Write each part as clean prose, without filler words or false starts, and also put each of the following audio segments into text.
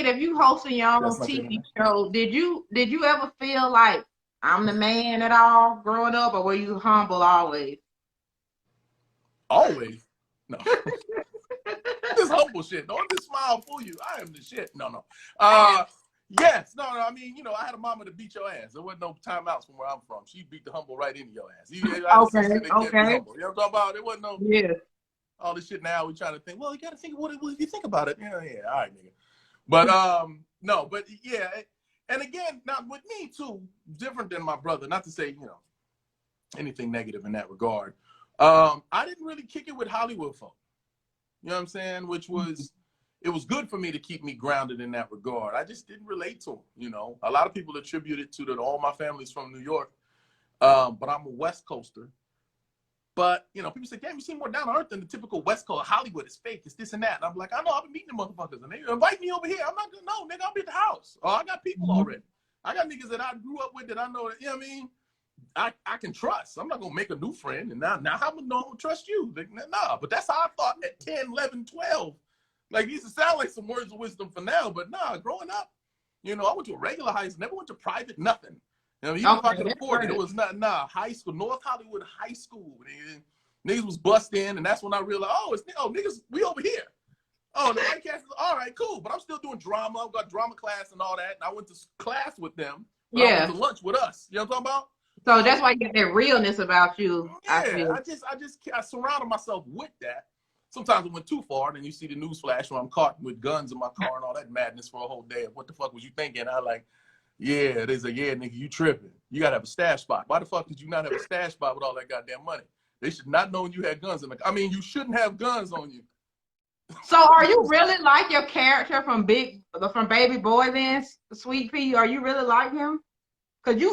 if you hosting your own That's my TV favorite. show, did you ever feel like I'm the man at all growing up, or were you humble always? Always. No. This humble shit. Don't just smile fool you. I am the shit. No, no. Yes. No, no. I mean, you know, I had a mama to beat your ass. There wasn't no timeouts from where I'm from. She beat the humble right into your ass. I had a sister that kept me humble. You know what I'm talking about? There wasn't no all this shit now. We trying to think, well, you got to think what if you think about it. Yeah, yeah. All right, nigga. But no, but yeah. And again, now with me too, different than my brother, not to say, you know, anything negative in that regard. I didn't really kick it with Hollywood folk. You know what I'm saying? Which was, it was good for me to keep me grounded in that regard. I just didn't relate to them. You know, a lot of people attribute it to that all my family's from New York, but I'm a West Coaster. But, you know, people say, damn, you seem more down to earth than the typical West Coast. Hollywood is fake. It's this and that. And I'm like, I know, I've been meeting the motherfuckers. And they invite me over here. I'm not going to know, nigga, I'll be at the house. Oh, I got people already. I got niggas that I grew up with that I know that, you know what I mean? I can trust. I'm not going to make a new friend. And now how am I going to trust you? Like, nah, but that's how I thought at 10, 11, 12. Like, these sound like some words of wisdom for now. But nah, growing up, you know, I went to a regular high school, never went to private, nothing. You know, even if I could afford it, it was not, high school, North Hollywood High School. Niggas was bust in, and that's when I realized, niggas, we over here. Oh, the white cast is all right, cool. But I'm still doing drama. I've got drama class and all that. And I went to class with them. But I went to lunch with us. You know what I'm talking about? So that's why you get that realness about you. Yeah, I surrounded myself with that. Sometimes it went too far, and then you see the news flash when I'm caught with guns in my car and all that madness for a whole day. What the fuck was you thinking? I like, yeah, they say, yeah, nigga, you tripping. You gotta have a stash spot. Why the fuck did you not have a stash spot with all that goddamn money? They should not know you had guns in the. I mean, you shouldn't have guns on you. So are you really like your character from Baby Boy then, Sweet Pea? Are you really like him? Cause you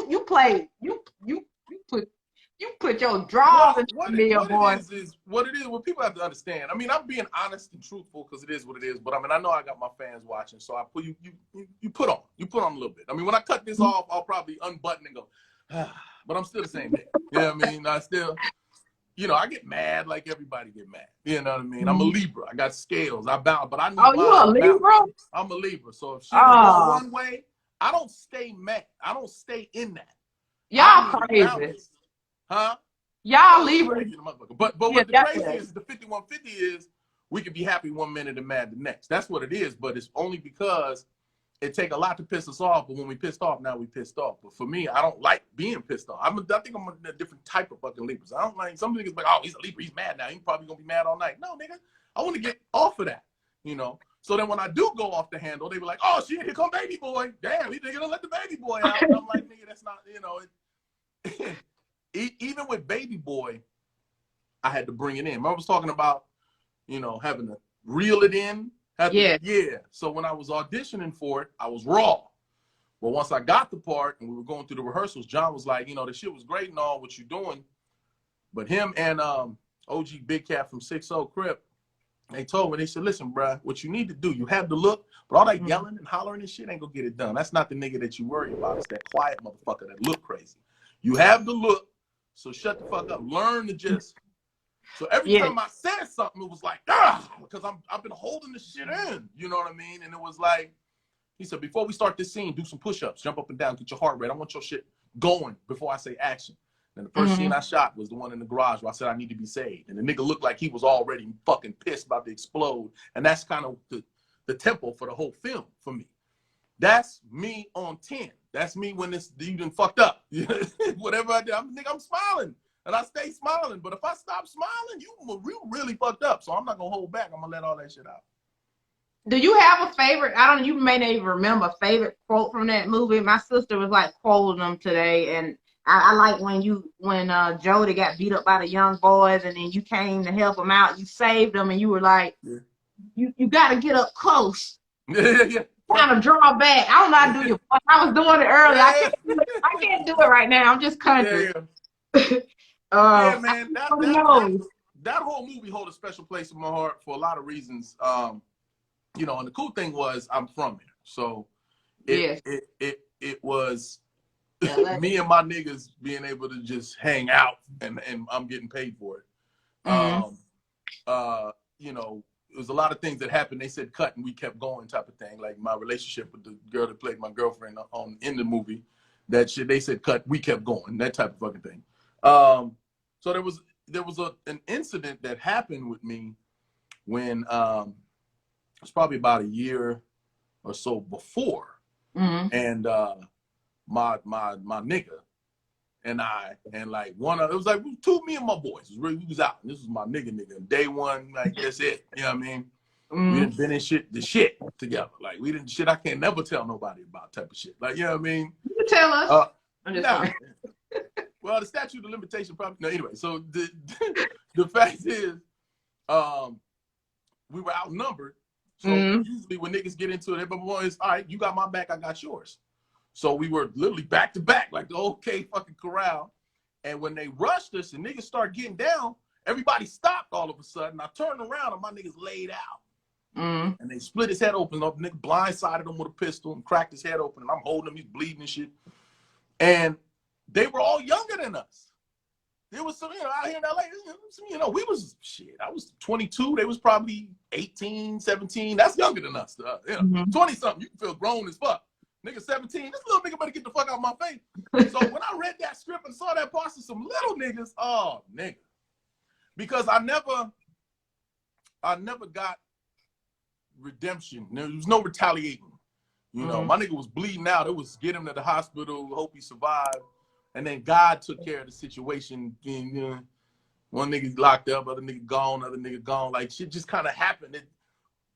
put your drawers in the middle, boy. What it is. What people have to understand. I mean, I'm being honest and truthful because it is what it is. But I mean, I know I got my fans watching, so I put you put on a little bit. I mean, when I cut this off, I'll probably unbutton and go, but I'm still the same nigga. You know what I mean? I still. You know, I get mad like everybody get mad. You know what I mean? I'm a Libra. I got scales. I bounce, but I know. Oh, you a Libra? I'm a Libra. So if shit is going one way, I don't stay mad. I don't stay in that. Y'all crazy. Huh? Y'all Libra. But what the crazy is, the 5150 is, we can be happy one minute and mad the next. That's what it is. But it's only because it take a lot to piss us off, but when we pissed off, now we pissed off. But for me, I don't like being pissed off. I think I'm a different type of fucking Libras. I don't like, some niggas like, oh, he's a Libra, he's mad now. He's probably gonna be mad all night. No, nigga, I want to get off of that, you know? So then when I do go off the handle, they be like, oh shit, here come Baby Boy. Damn, he nigga don't let the Baby Boy out. And I'm like, nigga, that's not, you know. Even with Baby Boy, I had to bring it in. I was talking about, you know, having to reel it in. Yeah. So when I was auditioning for it, I was raw. But once I got the part and we were going through the rehearsals, John was like, you know, the shit was great and all what you're doing. But him and OG Big Cat from 6-0 Crip, they told me, they said, listen, bro, what you need to do, you have the look, but all that yelling and hollering and shit ain't gonna get it done. That's not the nigga that you worry about. It's that quiet motherfucker that look crazy. You have the look, so shut the fuck up. Learn to just. So every time I said something, it was like, because I've been holding this shit in, you know what I mean? And it was like, he said, before we start this scene, do some push-ups, jump up and down, get your heart rate. I want your shit going before I say action. And the first scene I shot was the one in the garage where I said I need to be saved. And the nigga looked like he was already fucking pissed about to explode. And that's kind of the tempo for the whole film for me. That's me on 10. That's me when you done fucked up. Whatever I did, I'm smiling. And I stay smiling. But if I stop smiling, you really fucked up. So I'm not going to hold back. I'm going to let all that shit out. Do you have a favorite? I don't know. You may not even remember a favorite quote from that movie. My sister was like quoting them today. And I like when Jody got beat up by the young boys and then you came to help them out. You saved them and you were like, you got to get up close. Kind of draw back. I don't know how to do your voice. I was doing it earlier. I can't do it right now. I'm just country. Yeah, man. That whole movie holds a special place in my heart for a lot of reasons. You know, and the cool thing was I'm from here. So it was me and my niggas being able to just hang out and I'm getting paid for it. You know, was a lot of things that happened. They said cut and we kept going type of thing. Like my relationship with the girl that played my girlfriend in the movie, that shit, they said cut, we kept going, that type of fucking thing. So there was an incident that happened with me when it was probably about a year or so before. And my nigga and I, and like it was like me and my boys. We was out. And this was my nigga. Day one, like that's it. You know what I mean? We didn't finish the shit together. Like we didn't shit I can't never tell nobody about type of shit. Like, you know what I mean? You can tell us. Nah. Well, the statute of limitation probably no, anyway. So the fact is, we were outnumbered. So usually when niggas get into it, everyone is all right, you got my back, I got yours. So we were literally back to back, like the OK fucking corral. And when they rushed us and niggas start getting down, everybody stopped all of a sudden. I turned around and my niggas laid out. And they split his head open. The nigga blindsided him with a pistol and cracked his head open. And I'm holding him, he's bleeding and shit. And they were all younger than us. There was some, out here in LA, we was, shit, I was 22. They was probably 18, 17. That's younger than us. 20-something, you can feel grown as fuck. Nigga 17, this little nigga better get the fuck out of my face. So when I read that script and saw that part of some little niggas, oh, nigga. Because I never got redemption. There was no retaliating. My nigga was bleeding out. It was get him to the hospital, hope he survived. And then God took care of the situation. One nigga locked up, other nigga gone, other nigga gone. Like, shit just kind of happened.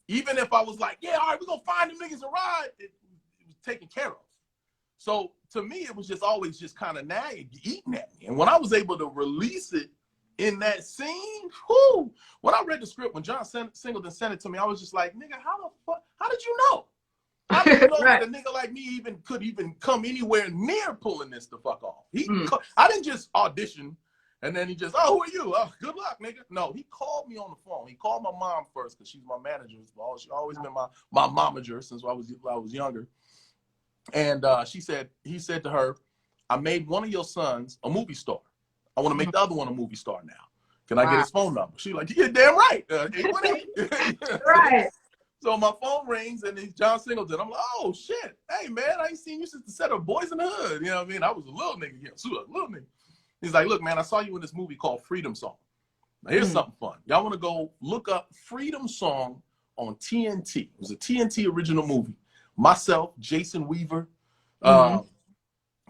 Even if I was like, yeah, all right, we're going to find them niggas and ride, it was taken care of. So to me, it was just always just kind of nagging, eating at me. And when I was able to release it in that scene, whoo, when I read the script, when John Singleton sent it to me, I was just like, nigga, how did you know? How did you know that a nigga like me could even come anywhere near pulling this the fuck off? I didn't just audition and then he just, oh, who are you? Oh, good luck, nigga. No, he called me on the phone. He called my mom first because she's my manager. She's always been my momager since I was younger. And he said to her, I made one of your sons a movie star. I want to make the other one a movie star now. Can I get his phone number? She's like, you're damn right. 818. Right. So my phone rings and it's John Singleton. I'm like, oh shit. Hey man, I ain't seen you since the set of Boys in the Hood. You know what I mean? I was a little nigga. Little nigga. He's like, look, man, I saw you in this movie called Freedom Song. Now here's something fun. Y'all want to go look up Freedom Song on TNT. It was a TNT original movie. Myself, Jason Weaver, a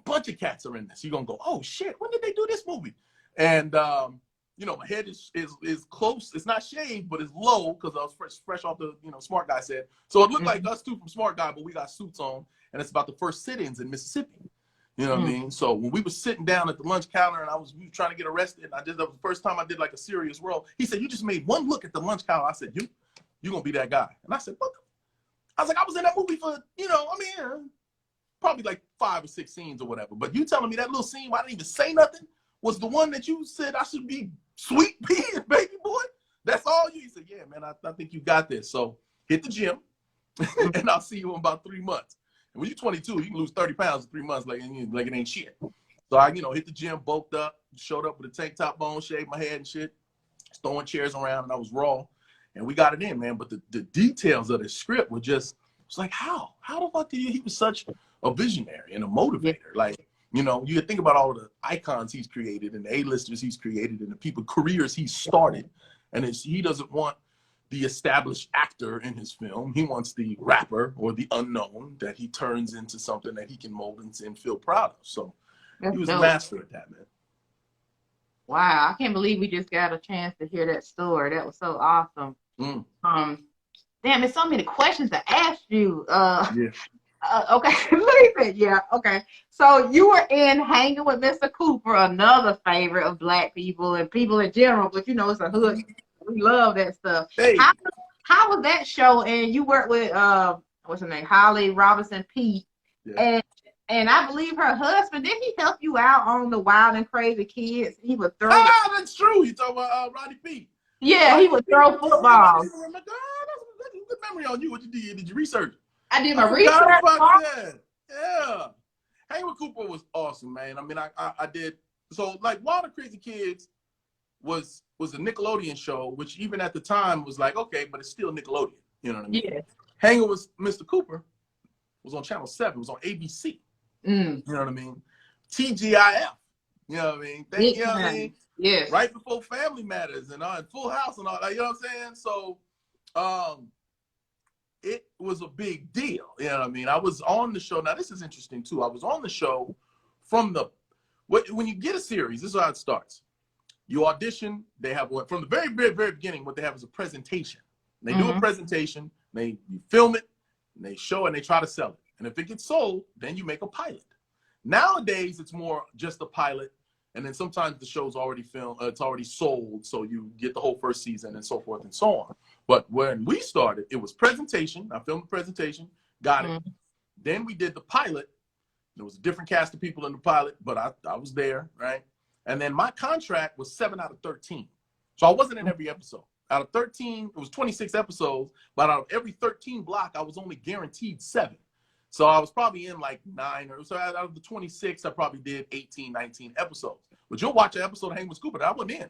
bunch of cats are in this. You're gonna go, oh shit, when did they do this movie? And my head is close. It's not shaved, but it's low because I was fresh off the, Smart Guy said. So it looked like us two from Smart Guy, but we got suits on, and it's about the first sit-ins in Mississippi. You know what I mean? So when we were sitting down at the lunch counter and we were trying to get arrested, and that was the first time I did like a serious role. He said, you just made one look at the lunch counter. I said, you gonna be that guy. And I said, what the? I was like, I was in that movie for, probably like 5 or 6 scenes or whatever. But you telling me that little scene where I didn't even say nothing was the one that you said I should be sweet peas, baby boy? That's all you? He said, yeah, man, I think you got this. So hit the gym and I'll see you in about 3 months. And when you're 22, you can lose 30 pounds in 3 months like it ain't shit. So I, hit the gym, bulked up, showed up with a tank top on, shaved my head and shit, throwing chairs around, and I was raw. And we got it in, man. But the details of the script were just, it's like, how? How the fuck did he was such a visionary and a motivator? Like, you think about all the icons he's created and the A-listers he's created and the people, careers he's started. And he doesn't want the established actor in his film. He wants the rapper or the unknown that he turns into something that he can mold and feel proud of. So he was a master at that, man. Wow, I can't believe we just got a chance to hear that story. That was so awesome. Damn, there's so many questions to ask you. Okay, let me think. Yeah, okay. So you were in Hanging with Mr. Cooper, another favorite of Black people and people in general, but it's a hood. We love that stuff. Hey. How was that show? And you worked with what's her name, Holly Robinson Peete, and I believe her husband, did he help you out on the Wild and Crazy Kids? He would throw. That's true. You talking about Roddy Peete? Yeah, he would throw footballs. That's a good memory on you. What you did? Did you research? I did my research. Yeah. Hanging with Cooper was awesome, man. I mean, I did. So, like, Wild and Crazy Kids was was a Nickelodeon show, which even at the time was like, okay, but it's still Nickelodeon. You know what I mean? Yeah. Hanging with Mr. Cooper was on Channel 7. It was on ABC. Mm. You know what I mean? TGIF. You know what I mean? You know what I mean? Yes. Right before Family Matters and Full House and all that. You know what I'm saying? So it was a big deal. You know what I mean? I was on the show. Now, this is interesting, too. I was on the show from when you get a series, this is how it starts. You audition. They have one from the very, very, very beginning. What they have is a presentation. They do a presentation. You film it, and they show it, and they try to sell it. And if it gets sold, then you make a pilot. Nowadays, it's more just a pilot, and then sometimes the show's already filmed. It's already sold, so you get the whole first season and so forth and so on. But when we started, it was presentation. I filmed the presentation, got it. Then we did the pilot. There was a different cast of people in the pilot, but I was there, right? And then my contract was 7 out of 13. So I wasn't in every episode. Out of 13, it was 26 episodes, but out of every 13 block, I was only guaranteed 7. So I was probably in like 9 or so. Out of the 26, I probably did 18, 19 episodes. But you'll watch an episode of Hang with Scooper that I wasn't in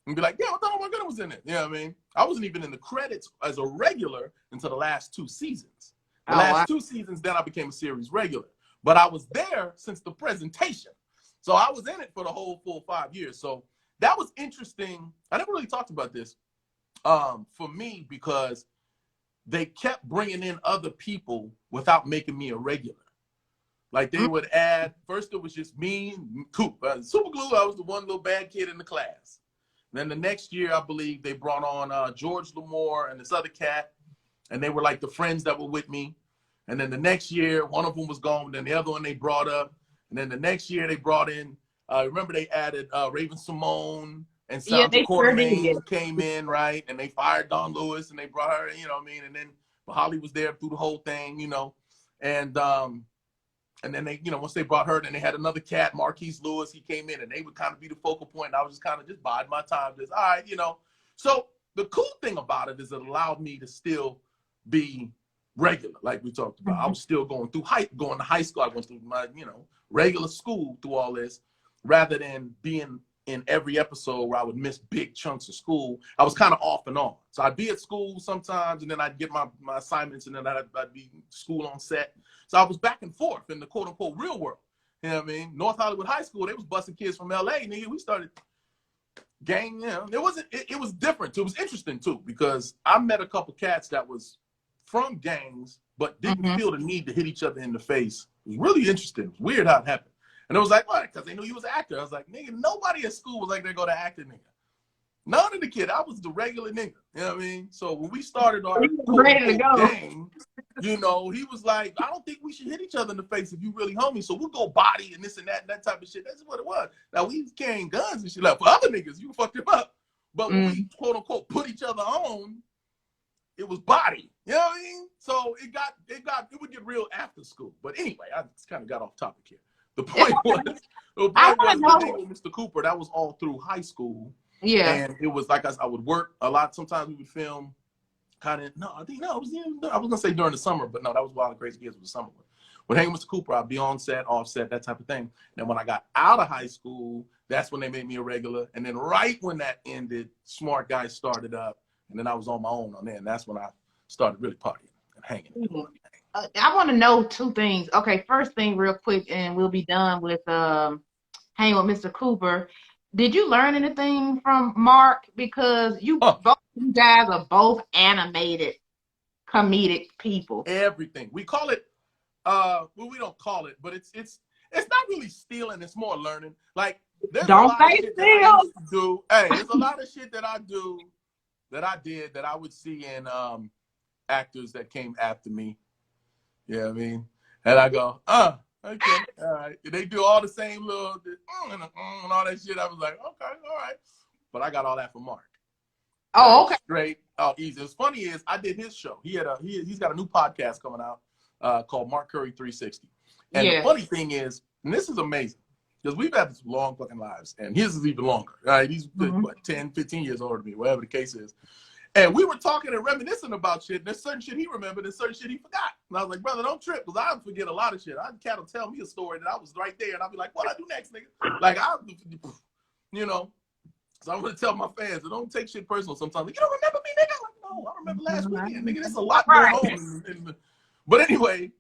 and be like, yeah, I thought Omar Gooding was in it. You know what I mean? I wasn't even in the credits as a regular until the last 2 seasons. The last 2 seasons, then I became a series regular. But I was there since the presentation. So I was in it for the whole full 5 years. So that was interesting. I never really talked about this for me because they kept bringing in other people without making me a regular. Like they would add, first it was just me and Coop. Super Glue, I was the one little bad kid in the class. Then the next year, I believe they brought on George L'Amour and this other cat. And they were like the friends that were with me. And then the next year, one of them was gone. Then the other one they brought up. And then the next year they brought in, remember they added Raven Simone and Sandra Quartermain came in, right? And they fired Dawn Lewis and they brought her, you know what I mean? And then Holly was there through the whole thing, you know. And then they, you know, once they brought her, then they had another cat, Marquise Lewis. He came in and they would kind of be the focal point. And I was just kind of just biding my time, just, all right, you know. So the cool thing about it is it allowed me to still be regular, like we talked about. I was still going to high school. I went through my, you know, regular school through all this, rather than being in every episode where I would miss big chunks of school. I was kind of off and on. So I'd be at school sometimes, and then I'd get my assignments, and then I'd be school on set. So I was back and forth in the quote unquote real world. You know what I mean? North Hollywood High School, they was busting kids from LA. Nigga, we started gang, you know. It was different too. It was interesting too, because I met a couple cats that was from gangs, but didn't feel the need to hit each other in the face. It was really interesting. It was weird how it happened. And it was like, what? Because they knew he was an actor. I was like, nigga, nobody at school was like, they go to actor, nigga. None of the kid. I was the regular nigga. You know what I mean? So when we started our gang, you know, he was like, I don't think we should hit each other in the face if you really homie. So we'll go body and this and that type of shit. That's what it was. Now we was carrying guns and shit. Like for other niggas, you fucked him up. But when we quote unquote put each other on, it was body. You know what I mean? So it would get real after school. But anyway, I just kind of got off topic here. The point was with Mr. Cooper, that was all through high school. Yeah. And it was like I would work a lot. Sometimes we would film I was gonna say during the summer, but no, that was Wild and Crazy Kids was the summer. When hanging with Mr. Cooper, I'd be on set, off set, that type of thing. And when I got out of high school, that's when they made me a regular. And then right when that ended, Smart Guys started up, and then I was on my own on there, and that's when I started really partying and hanging. I want to know 2 things. Okay, first thing real quick, and we'll be done with hanging with Mr. Cooper. Did you learn anything from Mark? Because both you guys are both animated, comedic people. Everything. We call it, well, we don't call it, but it's not really stealing, it's more learning. Like, there's a lot of shit that I used to do. Hey, there's a lot of shit that I do, that I did, that I would see in actors that came after me. You know what I mean? And I go, okay, all right. They do all the same little and all that shit. I was like, okay, all right. But I got all that from Mark. Oh, okay. Straight, easy. What's funny is I did his show. He's got a new podcast coming out called Mark Curry 360. And the funny thing is, and this is amazing, because we've had some long fucking lives, and his is even longer. Right? He's what, 10, 15 years older than me, whatever the case is. And we were talking and reminiscing about shit. And there's certain shit he remembered and certain shit he forgot. And I was like, brother, don't trip, because I forget a lot of shit. Cat will tell me a story that I was right there, and I'll be like, what I do next, nigga? Like, you know. So I'm gonna tell my fans, don't take shit personal sometimes. Like, you don't remember me, nigga? I'm like, no, I remember last weekend, nigga. There's a lot going on. But anyway,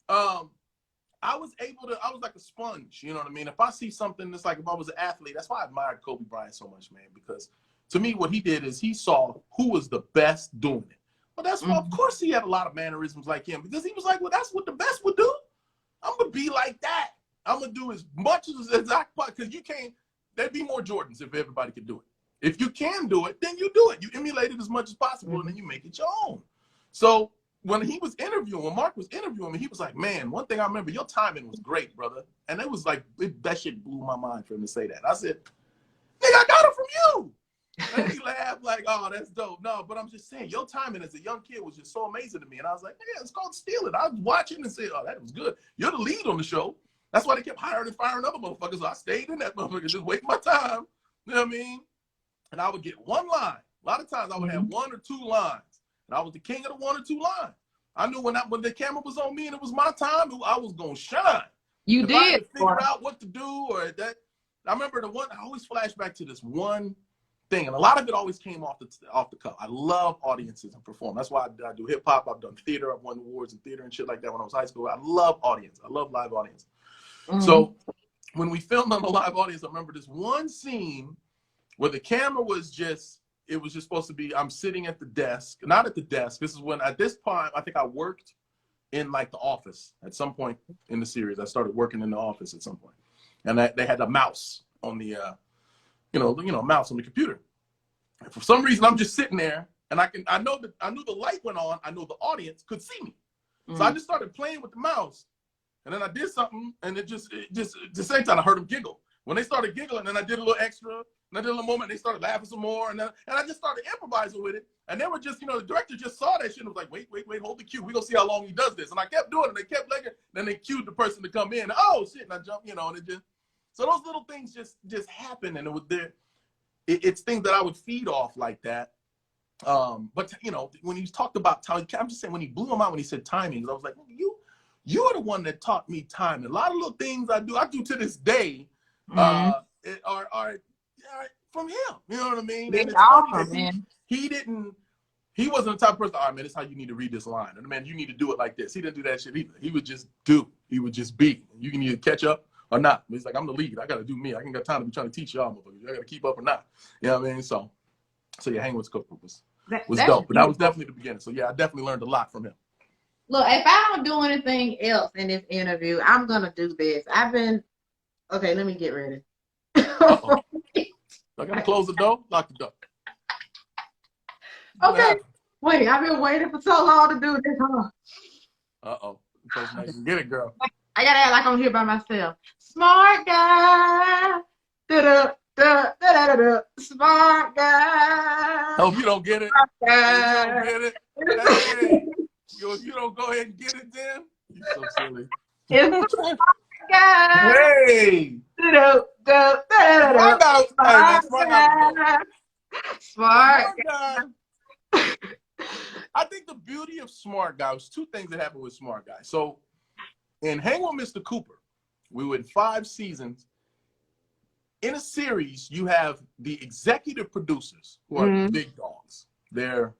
I was like a sponge, you know what I mean? If I see something that's like, if I was an athlete, that's why I admired Kobe Bryant so much, man, because to me, what he did is he saw who was the best doing it. Well, that's why, of course, he had a lot of mannerisms like him, because he was like, well, that's what the best would do. I'm going to be like that. I'm going to do as much as I can, because you can't, there'd be more Jordans if everybody could do it. If you can do it, then you do it. You emulate it as much as possible, and then you make it your own. So when he was interviewing, when Mark was interviewing me, he was like, man, one thing I remember, your timing was great, brother. And it was like, that shit blew my mind for him to say that. I said, nigga, I got it from you. And he laughed like, oh, that's dope. No, but I'm just saying, your timing as a young kid was just so amazing to me. And I was like, yeah, it's called stealing. I was watching and said, oh, that was good. You're the lead on the show. That's why they kept hiring and firing other motherfuckers. So I stayed in that motherfucker, just waiting my time. You know what I mean? And I would get one line. A lot of times I would have 1 or 2 lines. And I was the king of the 1 or 2 lines. I knew when the camera was on me and it was my time, I was going to shine. You if did. I had to figure out what to do or that. I remember I always flash back to this one thing. And a lot of it always came off the cuff. I love audiences and perform. That's why I do hip hop. I've done theater. I've won awards in theater and shit like that when I was in high school. I love audience. I love live audience. So when we filmed on the live audience, I remember this one scene where the camera was just, it was just supposed to be, I'm sitting at the desk, not at the desk. This is when, at this point, I think I worked in like the office at some point in the series. I started working in the office at some point. And they had a mouse on the, mouse on the computer. And for some reason, I'm just sitting there and I knew the light went on. I know the audience could see me. So I just started playing with the mouse. And then I did something and it just at the same time, I heard them giggle. When they started giggling, then I did a little extra. And I did a little moment, and they started laughing some more. And I just started improvising with it. And they were just, the director just saw that shit and was like, wait, hold the cue. We're going to see how long he does this. And I kept doing it. They kept like it. Then they cued the person to come in. Oh, shit. And I jumped, and it just. So those little things just happen. And it was there. It's things that I would feed off like that. But, when he talked about time, I'm just saying, when he blew him out, when he said timing, I was like, you are the one that taught me timing. A lot of little things I do to this day are from him. You know what I mean? It's awesome, man. He wasn't the type of person, all right, man, this is how you need to read this line. And man, you need to do it like this. He didn't do that shit either. He would just do. He would just be. You can either catch up or not. He's like, I'm the lead. I got to do me. I ain't got time to be trying to teach y'all motherfuckers. I got to keep up or not. You know what I mean? So yeah, hanging with Cook was dope. But that was definitely the beginning. So yeah, I definitely learned a lot from him. Look, if I don't do anything else in this interview, I'm going to do this. Okay, let me get ready. Uh-oh. I got to close the door, lock the door. Okay. Wait, I've been waiting for so long to do this, huh? Uh-oh. Get it, girl. I got to act like I'm here by myself. Smart guy. Da-da-da-da-da-da. Smart guy. Hope you don't get it. If you don't get it. Hey. If you don't go ahead and get it, then you're so silly. Smart guy. Hey. Smart guy. I think the beauty of Smart Guy was 2 things that happened with Smart Guy. So in Hang with Mr. Cooper, we were in 5 seasons. In a series, you have the executive producers who are the big dogs. They're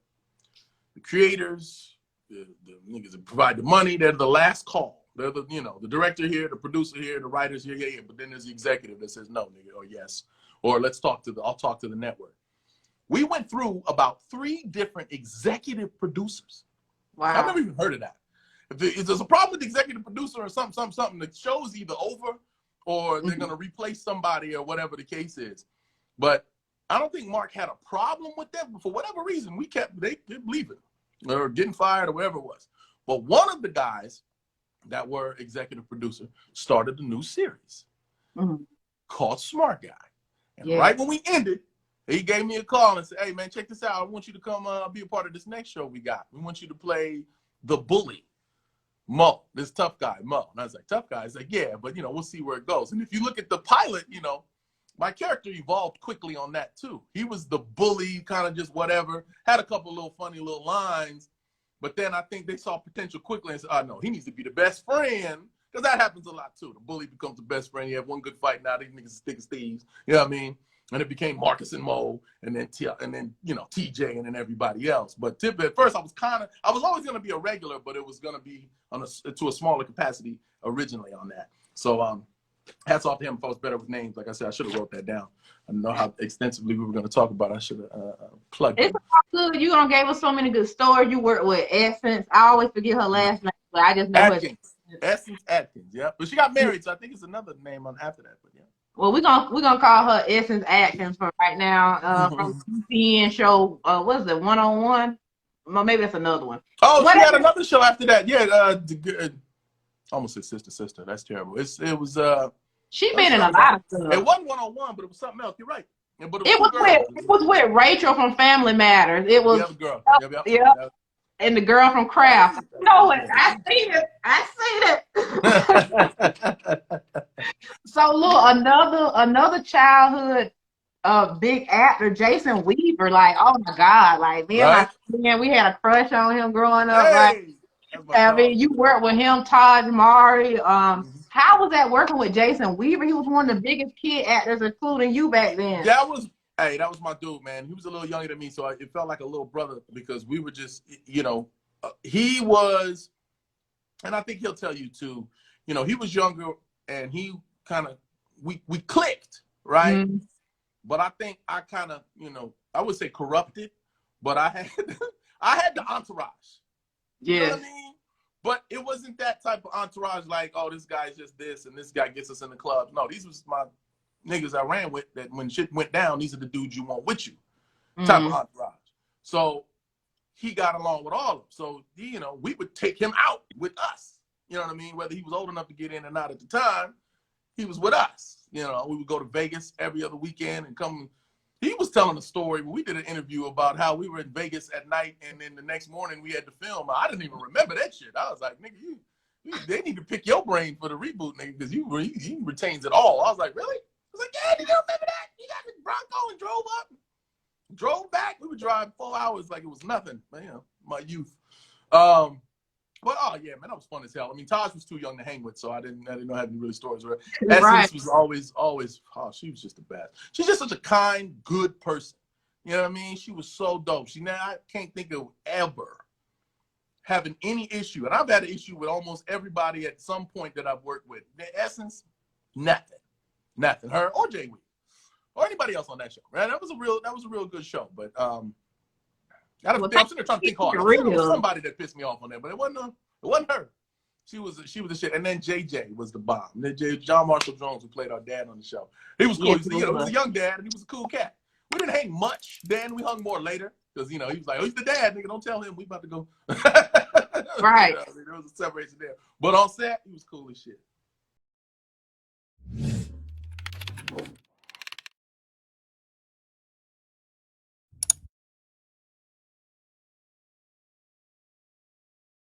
the creators, the niggas that provide the money. They're the last call. They're the director here, the producer here, the writers here, yeah. But then there's the executive that says no, nigga, or yes, or I'll talk to the network. We went through about 3 different executive producers. Wow. I've never even heard of that. If there's a problem with the executive producer or something, the show's either over or they're going to replace somebody or whatever the case is. But I don't think Mark had a problem with that. But for whatever reason, they kept leaving or getting fired or whatever it was. But one of the guys that were executive producer started a new series called Smart Guy. And right when we ended, he gave me a call and said, hey, man, check this out. I want you to come be a part of this next show we got. We want you to play the bully, Mo, this tough guy, Mo. And I was like, tough guy? He's like, yeah, but, we'll see where it goes. And if you look at the pilot, my character evolved quickly on that, too. He was the bully, kind of just whatever, had a couple little funny little lines. But then I think they saw potential quickly and said, oh, no, he needs to be the best friend. Because that happens a lot, too. The bully becomes the best friend. You have one good fight, now these niggas is thick as thieves. You know what I mean? And it became Marcus and Mo, and then you know, TJ, and then everybody else. But Tip, at first I was always going to be a regular, but it was going to be to a smaller capacity originally on that. So hats off to him if I was better with names. Like I said, I should have wrote that down. I know how extensively we were going to talk about it. I should have plugged it. It's all good. You gonna gave us so many good stories. You worked with Essence. I always forget her last name, but I just know Atkins. Essence Atkins, yeah. But she got married, so I think it's another name on after that. But yeah. Well, we're gonna call her Essence Atkins for right now. From CN show, what is it, 101? Well, maybe that's another one. Oh, she had another show after that. Yeah, almost said sister. That's terrible. It was she been in a lot of stuff. It wasn't 101, but it was something else. You're right. Yeah, but it was with Rachel from Family Matters. It was the girl. Yep. And the girl from Kraft. No, I seen it. So look, another childhood big actor, Jason Weaver. Like, oh my God, like me and my friend, we had a crush on him growing up. Hey, like, I mean, you worked with him, Todd Mari. How was that working with Jason Weaver? He was one of the biggest kid actors, including you back then. That was my dude, man. He was a little younger than me, so it felt like a little brother because we were just, you know, he was, and I think he'll tell you too, you know, he was younger and he kind of, we clicked, right? But I think I kind of, you know, I would say corrupted, but I had the entourage. Yeah. You know what I mean? But it wasn't that type of entourage like, oh, this guy's just this and this guy gets us in the club. No, these was my niggas I ran with that when shit went down, these are the dudes you want with you type of entourage. So he got along with all of them. So, you know, we would take him out with us. You know what I mean? Whether he was old enough to get in or not at the time, he was with us. You know, we would go to Vegas every other weekend and come. He was telling a story. We did an interview about how we were in Vegas at night, and then the next morning we had to film. I didn't even remember that shit. I was like, nigga, they need to pick your brain for the reboot, nigga, because he retains it all. I was like, really? I was like, yeah, you don't remember that? You got the Bronco and drove up, drove back. We would drive 4 hours like it was nothing. Man, you know, my youth. But oh yeah, man, that was fun as hell. I mean, Taj was too young to hang with, so I didn't know how to really stories. Essence was always. Oh, she was just the best. She's just such a kind, good person. You know what I mean? She was so dope. I can't think of ever having any issue, and I've had an issue with almost everybody at some point that I've worked with. The Essence, nothing. Her or Jay Weed or anybody else on that show. Right? That was a real good show. But I'm sitting there trying to think hard. There was somebody that pissed me off on that, but it wasn't her. She was the shit. And then JJ was the bomb. And then John Marshall Jones, who played our dad on the show. He was cool. Yeah, he was a young dad, and he was a cool cat. We didn't hang much then. We hung more later because, you know, he was like, oh, he's the dad, nigga. Don't tell him we about to go. Right. You know, I mean, there was a separation there. But on set, he was cool as shit.